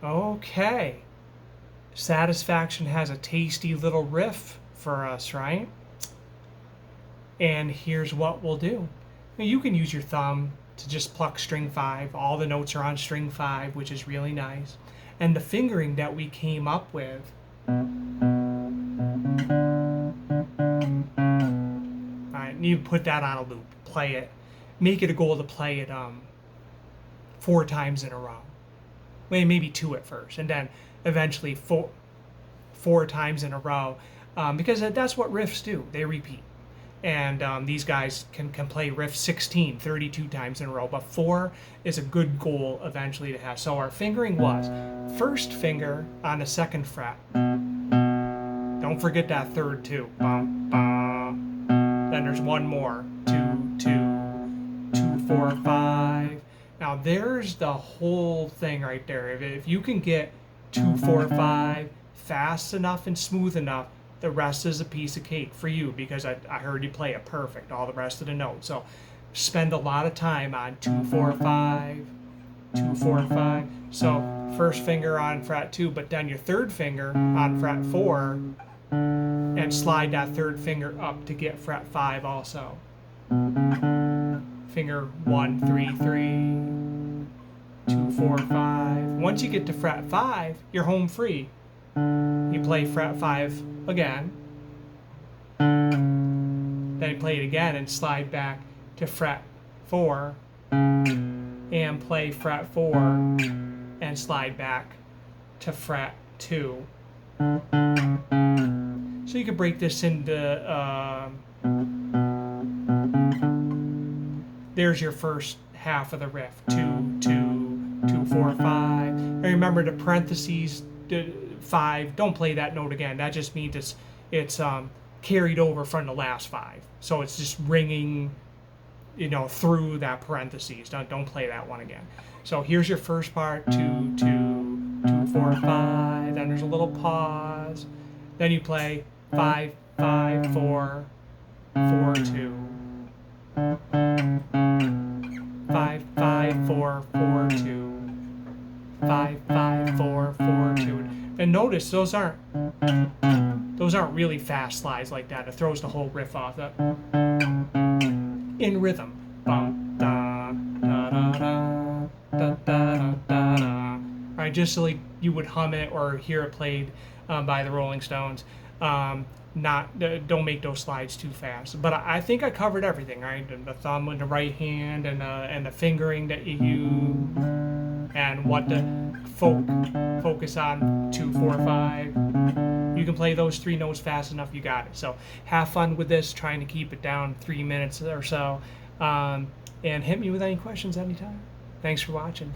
Okay. Satisfaction has a tasty little riff for us, right? And here's what we'll do. Now, you can use your thumb to just pluck string 5. All the notes are on string 5, which is really nice. And the fingering that we came up with, alright, you put that on a loop, play it, make it a goal to play it 4 times in a row. Well, maybe 2 at first, and then eventually four times in a row, because that's what riffs do. They repeat. And these guys can play riff 16, 32 times in a row, but 4 is a good goal eventually to have. So our fingering was first finger on the 2nd fret. Don't forget that 3rd too. Bum, bum. Then there's one more. 2, 2, 2, 4, 5. Now there's the whole thing right there. If you can get 2, 4, 5 fast enough and smooth enough, the rest is a piece of cake for you, because I heard you play it perfect, all the rest of the notes. So spend a lot of time on 2, 4, 5, 2, 4, 5. So first finger on fret 2, but then your 3rd finger on fret 4, and slide that 3rd finger up to get fret 5 also. Finger 1, 3, 3, 2, 4, 5. Once you get to fret 5, you're home free. You play fret 5 again, then you play it again and slide back to fret 4, and play fret 4 and slide back to fret 2. So you can break this into, there's your first half of the riff. 2, 2, 2, 4, 5. And remember the parentheses, 5, don't play that note again. That just means it's carried over from the last 5. So it's just ringing, through that parentheses. Don't play that one again. So here's your first part, 2, 2, 2, 4, 5. Then there's a little pause. Then you play 5, 5, 4, 4, 2. 5, 5, 4, 4, 2. 5, 5, 4, 4, 2. And notice those aren't really fast slides like that. It throws the whole riff off. In rhythm. Bum, da, da, da, da, da, da, da, da. Right, just so like you would hum it or hear it played by the Rolling Stones. Don't make those slides too fast. But I think I covered everything, right? The thumb in the right hand, and the fingering that you use, and what to focus on, 2, 4, 5. You can play those 3 notes fast enough, you got it. So have fun with this, trying to keep it down 3 minutes or so. And hit me with any questions anytime. Thanks for watching.